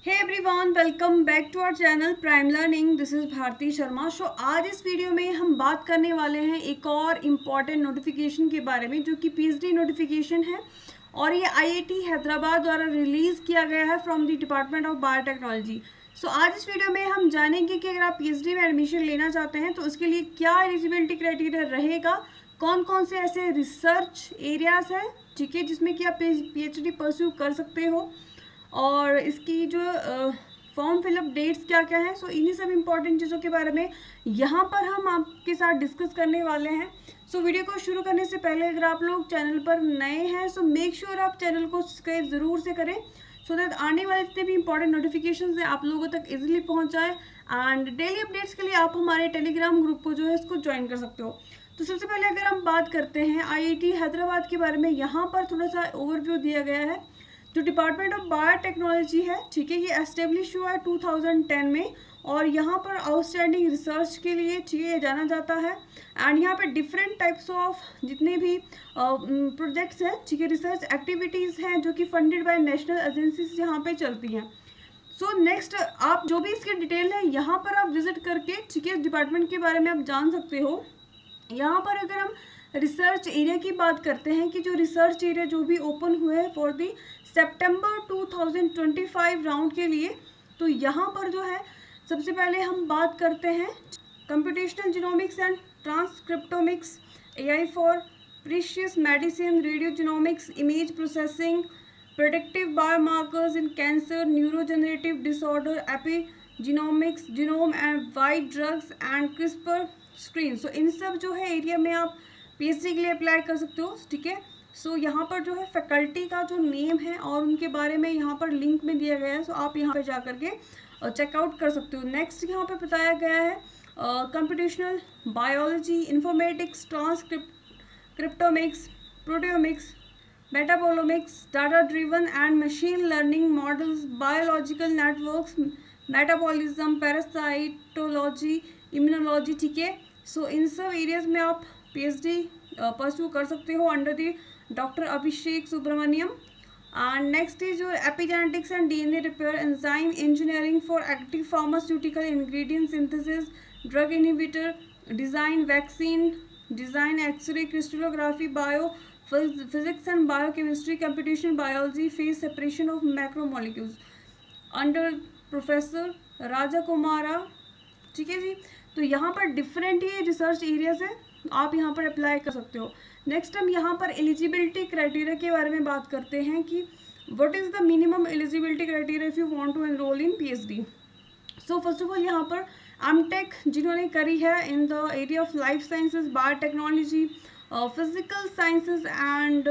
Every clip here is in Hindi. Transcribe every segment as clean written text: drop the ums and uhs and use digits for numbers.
Hey everyone, welcome back to our channel Prime Learning. This is Bharti Sharma. आज इस वीडियो में हम बात करने वाले हैं एक और इम्पॉर्टेंट नोटिफिकेशन के बारे में, जो कि पीएचडी नोटिफिकेशन है और ये आईआईटी हैदराबाद द्वारा रिलीज़ किया गया है from the department of biotechnology. आज इस वीडियो में हम जानेंगे कि अगर आप पीएचडी में एडमिशन लेना चाहते हैं तो उसके लिए क्या एलिजिबिलिटी क्राइटेरिया रहेगा, कौन कौन से ऐसे रिसर्च एरियाज़ हैं, ठीक है, जिसमें कि आप पीएचडी परस्यू कर सकते हो, और इसकी जो फॉर्म फिलअप डेट्स क्या क्या हैं। इन्हीं सब इम्पॉर्टेंट चीज़ों के बारे में यहाँ पर हम आपके साथ डिस्कस करने वाले हैं। वीडियो को शुरू करने से पहले अगर आप लोग चैनल पर नए हैं मेक श्योर आप चैनल को सब्सक्राइब ज़रूर से करें, सो दैट आने वाले जितने भी इंपॉर्टेंट नोटिफिकेशन हैं आप लोगों तक इजीली पहुँच जाए। एंड डेली अपडेट्स के लिए आप हमारे टेलीग्राम ग्रुप को जो है इसको ज्वाइन कर सकते हो। सबसे पहले अगर हम बात करते हैं आईआईटी हैदराबाद के बारे में, यहाँ पर थोड़ा सा ओवरव्यू दिया गया है। जो डिपार्टमेंट ऑफ बायोटेक्नोलॉजी है, ठीक है, ये एस्टेब्लिश हुआ है 2010 में और यहाँ पर आउटस्टैंडिंग रिसर्च के लिए, ठीक है, ये जाना जाता है। एंड यहाँ पे डिफरेंट टाइप्स ऑफ जितने भी प्रोजेक्ट्स हैं, ठीक है, रिसर्च एक्टिविटीज़ हैं जो कि फंडेड बाय नेशनल एजेंसीज यहाँ पे चलती हैं। नेक्स्ट आप जो भी इसके डिटेल है यहाँ पर आप विजिट करके, ठीक है, डिपार्टमेंट के बारे में आप जान सकते हो। यहाँ पर अगर हम रिसर्च एरिया की बात करते हैं कि जो रिसर्च एरिया जो भी ओपन हुए हैं फॉर दी सितंबर 2025 राउंड के लिए, तो यहाँ पर जो है सबसे पहले हम बात करते हैं computational genomics and transcriptomics, AI for precious medicine, radio genomics, image processing, predictive biomarkers in cancer, neurogenerative disorder, epigenomics, genome and wide drugs and CRISPR screen. इन सब जो है एरिया में आप पीएचडी के लिए अप्लाई कर सकते हो, ठीक है। यहाँ पर जो है फैकल्टी का जो नेम है और उनके बारे में यहाँ पर लिंक में दिया गया है, आप यहाँ पे जा करके चेकआउट कर सकते हो। नेक्स्ट यहाँ पे बताया गया है computational biology, informatics, transcriptomics, proteomics, metabolomics, data driven and machine learning models, biological networks, metabolism, parasitology, immunology, ठीक है। इन सब एरियाज में आप पीएचडी परस्यू कर सकते हो under the doctor Abhishek Subramaniam. And next is your epigenetics and DNA repair, enzyme engineering for active pharmaceutical ingredient synthesis, drug inhibitor design, vaccine design, x ray crystallography, bio physics and biochemistry, computational biology, phase separation of macromolecules under professor Raja Kumara, ठीक है जी। यहाँ पर डिफरेंट ही रिसर्च एरियाज है, आप यहाँ पर अप्लाई कर सकते हो। नेक्स्ट हम यहाँ पर एलिजिबिलिटी क्राइटेरिया के बारे में बात करते हैं कि what is the minimum eligibility criteria if you want to enrol in PhD. First of all यहाँ पर एमटेक जिन्होंने करी है in the area of life sciences, biotechnology, physical sciences and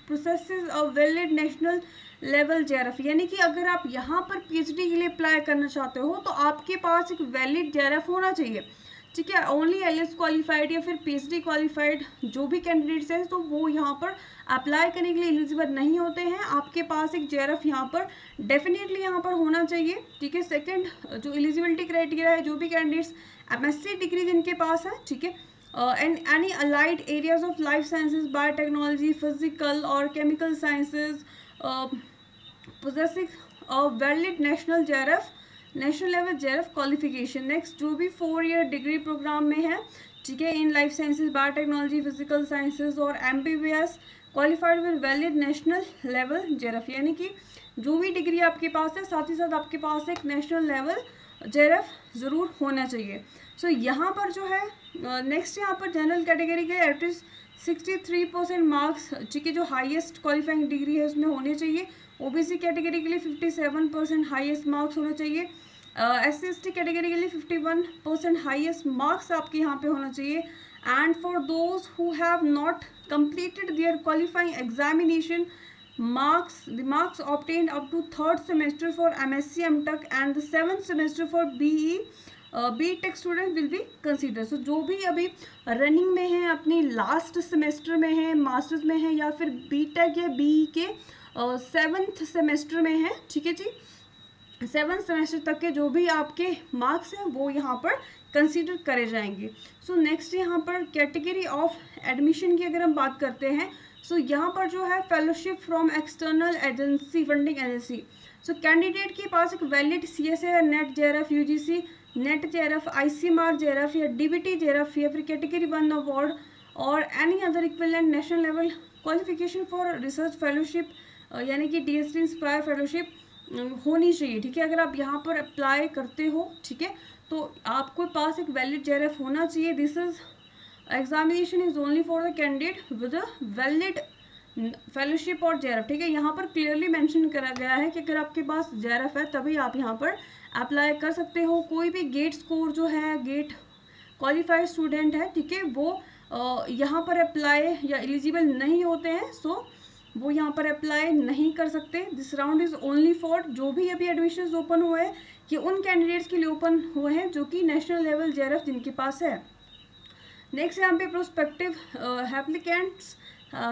processes of valid national level JRF, यानी कि अगर आप यहाँ पर पीएचडी के लिए अप्लाई करना चाहते हो तो आपके पास एक वैलिड जेआरएफ होना चाहिए, ठीक है। ओनली एलएस क्वालिफाइड या फिर पीएचडी क्वालिफाइड जो भी कैंडिडेट्स हैं तो वो यहाँ पर अप्लाई करने के लिए एलिजिबल नहीं होते हैं। आपके पास एक जेआरएफ यहाँ पर डेफिनेटली यहाँ पर होना चाहिए, ठीक है। सेकंड जो एलिजिबिलिटी क्राइटेरिया है, जो भी कैंडिडेट्स एमएससी डिग्री जिनके पास है, ठीक है, and any allied areas of life sciences, biotechnology, physical और chemical sciences, possessing a valid national JRF, national level JRF qualification. Next जो भी 4 ईयर डिग्री प्रोग्राम में है, ठीक है, in life sciences, biotechnology, physical sciences और MBBS qualified with valid national level JRF, यानी कि जो भी डिग्री आपके पास है साथ ही साथ आपके पास एक नेशनल लेवल जेआरएफ ज़रूर होना चाहिए। यहाँ पर जो है नेक्स्ट यहाँ पर जनरल कैटेगरी के एटलीस्ट 63% मार्क्स, ठीक है, जो हाईएस्ट क्वालिफाइंग डिग्री है उसमें होने चाहिए। ओबीसी कैटेगरी के लिए 57% हाईएस्ट मार्क्स होना चाहिए। एससी एसटी कैटेगरी के लिए 51% हाईएस्ट मार्क्स आपके यहाँ पे होना चाहिए। And for those who have not completed their qualifying examination, the marks obtained up to 3rd semester for MSc MTech and the 7th semester for BE BTech students will be considered। जो भी अभी रनिंग में है, अपनी लास्ट सेमेस्टर में है, मास्टर्स में है या फिर बीटेक या बीई के 7th सेमेस्टर में है, ठीक है जी, 7th सेमेस्टर तक के जो भी आपके मार्क्स हैं वो यहाँ पर कंसीडर करे जाएंगे। नेक्स्ट यहाँ पर कैटेगरी ऑफ एडमिशन की अगर हम बात करते हैं, सो यहाँ पर जो है fellowship from external agency, funding agency. So candidate के पास एक valid CSA, net JRF, UGC net JRF, ICMR JRF या DBT JRF या फिर कैटेगरी 1 अवार्ड और any other equivalent national level qualification for research fellowship यानी कि DST इंस्पायर फेलोशिप होनी चाहिए। ठीक है, अगर आप यहाँ पर अप्लाई करते हो, ठीक है, तो आपको पास एक वैलिड JRF होना चाहिए। This is examination is only for the candidate with a valid fellowship और JRF। ठीक है, यहाँ पर क्लियरली मेंशन करा गया है कि अगर आपके पास JRF है तभी आप यहाँ पर अप्लाई कर सकते हो। कोई भी गेट स्कोर जो है, गेट क्वालिफाइड स्टूडेंट है, ठीक है, वो यहाँ पर अप्लाई या एलिजिबल नहीं होते हैं, सो वो यहाँ पर अप्लाई नहीं कर सकते। This round is only for जो भी अभी एडमिशन्स ओपन हुए हैं, ये उन कैंडिडेट्स के लिए ओपन हुए हैं जो कि नेशनल लेवल JRF जिनके पास है। नेक्स्ट यहाँ पे prospective applicants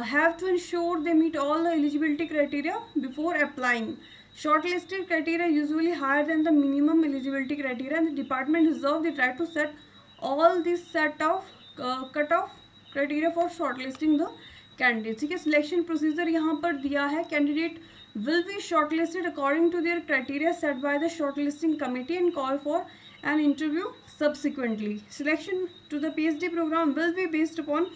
have to ensure they meet all the eligibility criteria before applying. Shortlisted criteria usually higher than the minimum eligibility criteria, and the department reserve the right to set all this set of cut-off criteria for shortlisting the candidates. ठीक है, सिलेक्शन प्रोसीजर यहाँ पर दिया है। Candidate will be shortlisted according to their criteria set by the shortlisting committee and call for an interview subsequently. Selection to the PhD program will be based upon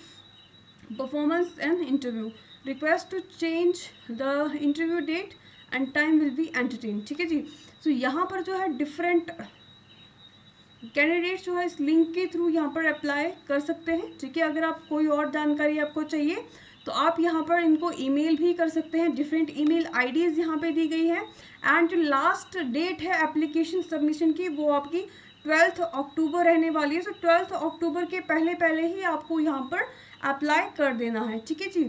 performance and interview. Request to change the interview date and time will be entertained। ठीक है जी, तो यहाँ पर जो है डिफरेंट कैंडिडेट्स जो है इस लिंक के थ्रू यहाँ पर अप्लाई कर सकते हैं। ठीक है, अगर आप कोई और जानकारी आपको चाहिए तो आप यहाँ पर इनको ईमेल भी कर सकते हैं। डिफरेंट ईमेल आईडीज यहाँ पे दी गई है एंड जो लास्ट डेट है एप्लीकेशन सबमिशन की वो आपकी 12 अक्टूबर रहने वाली है। सो 12 अक्टूबर के पहले ही आपको यहाँ पर अप्लाई कर देना है। ठीक है जी,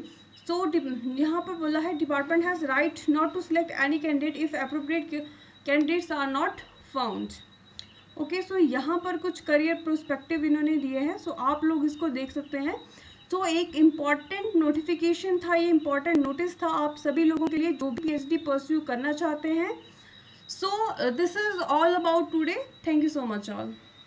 सो यहाँ पर बोला है department has right not to select any candidate if appropriate candidates are not found. Okay, so यहाँ पर कुछ करियर प्रोस्पेक्टिव इन्होंने दिए हैं, सो आप लोग इसको देख सकते हैं। तो एक इम्पॉर्टेंट नोटिफिकेशन था, ये इम्पॉर्टेंट नोटिस था आप सभी लोगों के लिए जो भी PhD परस्यू करना चाहते हैं। So this is all about today. Thank you so much all.